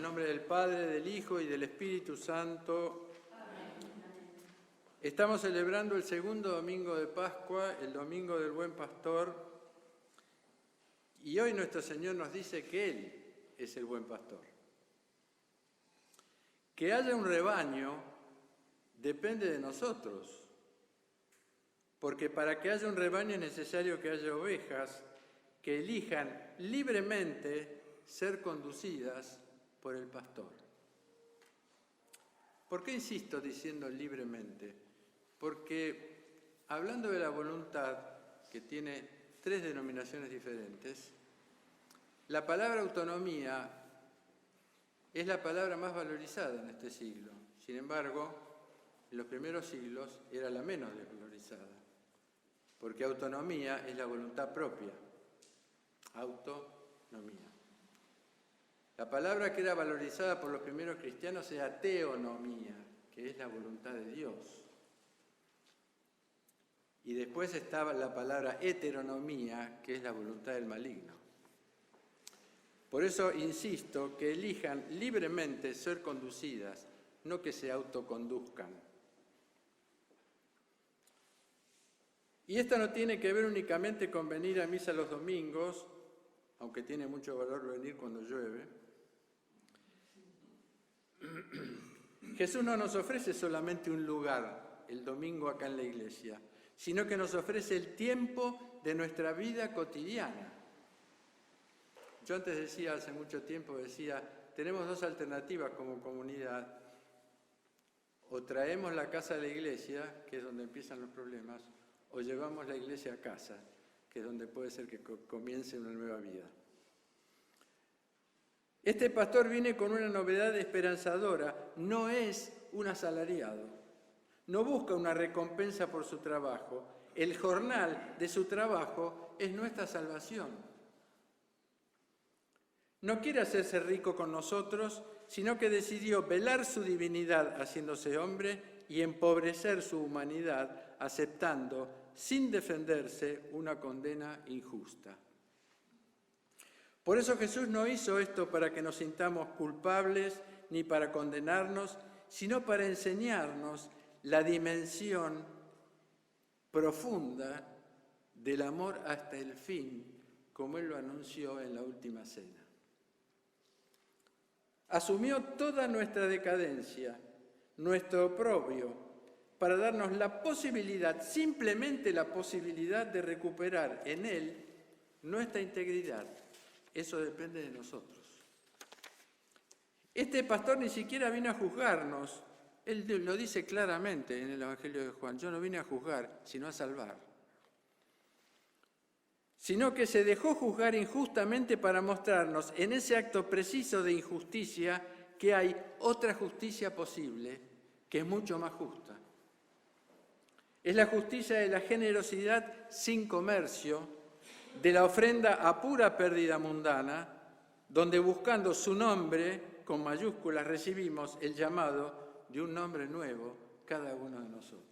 nombre del Padre, del Hijo y del Espíritu Santo. Estamos celebrando el segundo domingo de Pascua, el domingo del Buen Pastor, y hoy nuestro Señor nos dice que Él es el Buen Pastor. Que haya un rebaño depende de nosotros, porque para que haya un rebaño es necesario que haya ovejas que elijan libremente ser conducidas por el pastor. ¿Por qué insisto diciendo libremente? Porque hablando de la voluntad, que tiene tres denominaciones diferentes, la palabra autonomía es la palabra más valorizada en este siglo. Sin embargo, en los primeros siglos era la menos desvalorizada, porque autonomía es la voluntad propia. Autonomía. La palabra que era valorizada por los primeros cristianos era teonomía, que es la voluntad de Dios. Y después estaba la palabra heteronomía, que es la voluntad del maligno. Por eso insisto que elijan libremente ser conducidas, no que se autoconduzcan. Y esto no tiene que ver únicamente con venir a misa los domingos, aunque tiene mucho valor venir cuando llueve. Jesús no nos ofrece solamente un lugar el domingo acá en la iglesia, sino que nos ofrece el tiempo de nuestra vida cotidiana. Yo antes decía, hace mucho tiempo decía, tenemos dos alternativas como comunidad. O traemos la casa a la iglesia, que es donde empiezan los problemas, o llevamos la iglesia a casa, que es donde puede ser que comience una nueva vida. Este pastor viene con una novedad esperanzadora, no es un asalariado, no busca una recompensa por su trabajo, el jornal de su trabajo es nuestra salvación. No quiere hacerse rico con nosotros, sino que decidió velar su divinidad haciéndose hombre y empobrecer su humanidad, aceptando, sin defenderse, una condena injusta. Por eso Jesús no hizo esto para que nos sintamos culpables ni para condenarnos, sino para enseñarnos la dimensión profunda del amor hasta el fin, como Él lo anunció en la última cena. Asumió toda nuestra decadencia, nuestro oprobio, para darnos la posibilidad, simplemente la posibilidad de recuperar en Él nuestra integridad. Eso depende de nosotros. Este pastor ni siquiera vino a juzgarnos. Él lo dice claramente en el Evangelio de Juan. Yo no vine a juzgar, sino a salvar. Sino que se dejó juzgar injustamente para mostrarnos en ese acto preciso de injusticia que hay otra justicia posible, que es mucho más justa. Es la justicia de la generosidad sin comercio, de la ofrenda a pura pérdida mundana, donde buscando su nombre, con mayúsculas, recibimos el llamado de un nombre nuevo, cada uno de nosotros.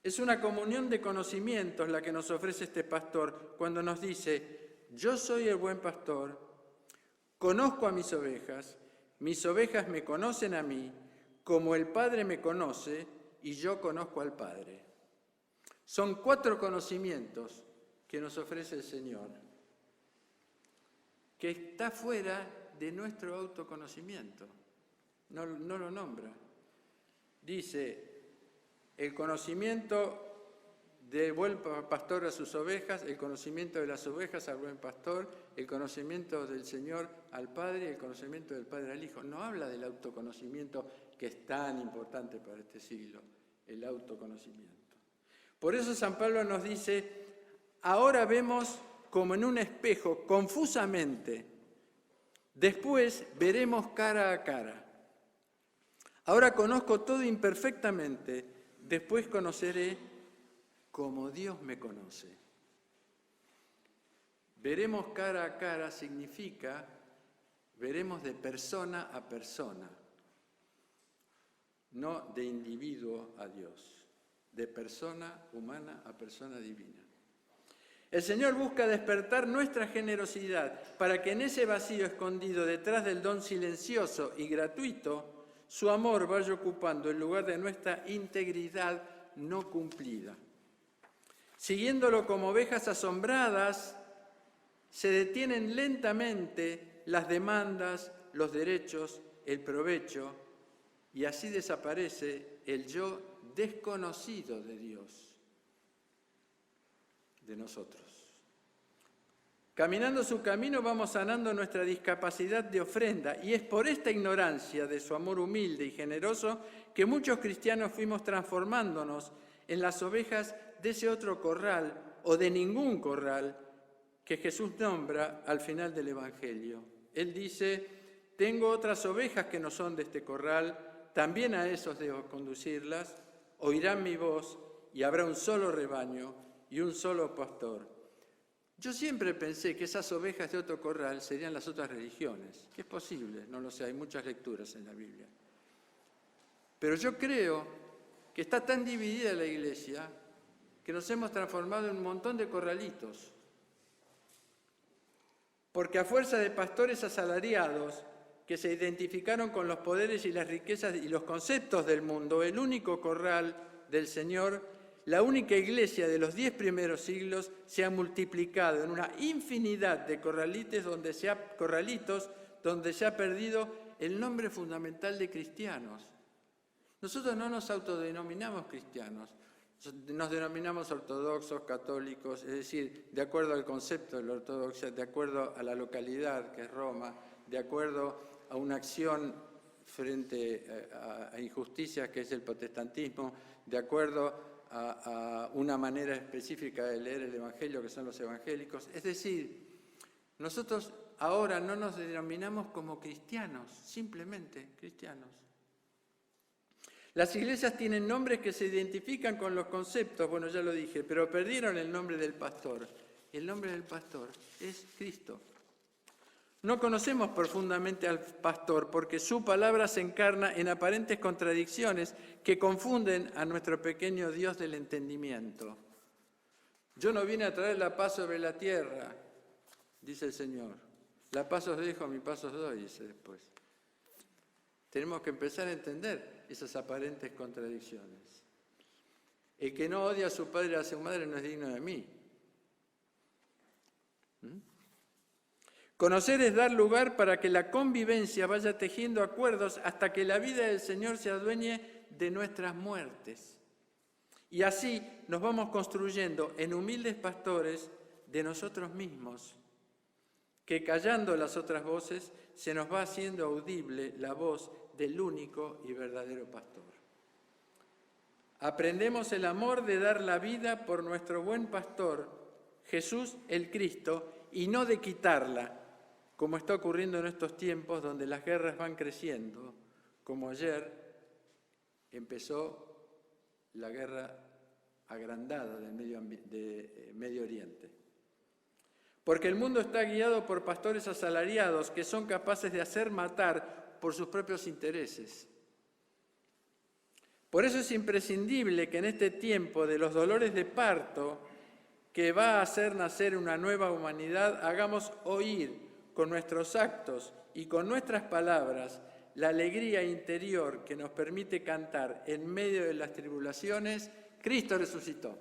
Es una comunión de conocimientos la que nos ofrece este pastor cuando nos dice, yo soy el buen pastor, conozco a mis ovejas me conocen a mí, como el Padre me conoce y yo conozco al Padre. Son 4 conocimientos que nos ofrece el Señor, que está fuera de nuestro autoconocimiento. No lo nombra. Dice, el conocimiento del buen pastor a sus ovejas, el conocimiento de las ovejas al buen pastor, el conocimiento del Señor al Padre y el conocimiento del Padre al Hijo. No habla del autoconocimiento que es tan importante para este siglo, el autoconocimiento. Por eso San Pablo nos dice, ahora vemos como en un espejo, confusamente, después veremos cara a cara. Ahora conozco todo imperfectamente, después conoceré como Dios me conoce. Veremos cara a cara significa, veremos de persona a persona, no de individuo a Dios, de persona humana a persona divina. El Señor busca despertar nuestra generosidad para que en ese vacío escondido detrás del don silencioso y gratuito, su amor vaya ocupando el lugar de nuestra integridad no cumplida. Siguiéndolo como ovejas asombradas, se detienen lentamente las demandas, los derechos, el provecho, y así desaparece el yo desconocido de Dios, de nosotros. Caminando su camino vamos sanando nuestra discapacidad de ofrenda, y es por esta ignorancia de su amor humilde y generoso que muchos cristianos fuimos transformándonos en las ovejas de ese otro corral o de ningún corral que Jesús nombra al final del Evangelio. Él dice: tengo otras ovejas que no son de este corral, también a esos debo conducirlas, oirán mi voz y habrá un solo rebaño y un solo pastor. Yo siempre pensé que esas ovejas de otro corral serían las otras religiones, que es posible, no lo sé, hay muchas lecturas en la Biblia. Pero yo creo que está tan dividida la iglesia que nos hemos transformado en un montón de corralitos. Porque a fuerza de pastores asalariados que se identificaron con los poderes y las riquezas y los conceptos del mundo, el único corral del Señor, la única iglesia de los 10 primeros siglos, se ha multiplicado en una infinidad de corralitos donde se ha perdido el nombre fundamental de cristianos. Nosotros no nos autodenominamos cristianos, nos denominamos ortodoxos, católicos, es decir, de acuerdo al concepto de la ortodoxia, de acuerdo a la localidad, que es Roma, de acuerdo a una acción frente a injusticias, que es el protestantismo, de acuerdo a una manera específica de leer el Evangelio, que son los evangélicos. Es decir, nosotros ahora no nos denominamos como cristianos, simplemente cristianos. Las iglesias tienen nombres que se identifican con los conceptos, bueno, ya lo dije, pero perdieron el nombre del pastor. El nombre del pastor es Cristo. No conocemos profundamente al pastor porque su palabra se encarna en aparentes contradicciones que confunden a nuestro pequeño Dios del entendimiento. Yo no vine a traer la paz sobre la tierra, dice el Señor. La paz os dejo, mi paz os doy, dice después. Tenemos que empezar a entender esas aparentes contradicciones. El que no odia a su padre y a su madre no es digno de mí. Conocer es dar lugar para que la convivencia vaya tejiendo acuerdos hasta que la vida del Señor se adueñe de nuestras muertes. Y así nos vamos construyendo en humildes pastores de nosotros mismos, que callando las otras voces se nos va haciendo audible la voz del único y verdadero pastor. Aprendemos el amor de dar la vida por nuestro buen pastor, Jesús el Cristo, y no de quitarla, como está ocurriendo en estos tiempos donde las guerras van creciendo, como ayer empezó la guerra agrandada del Medio Oriente. Porque el mundo está guiado por pastores asalariados que son capaces de hacer matar por sus propios intereses. Por eso es imprescindible que en este tiempo de los dolores de parto, que va a hacer nacer una nueva humanidad, hagamos oír con nuestros actos y con nuestras palabras la alegría interior que nos permite cantar en medio de las tribulaciones: Cristo resucitó.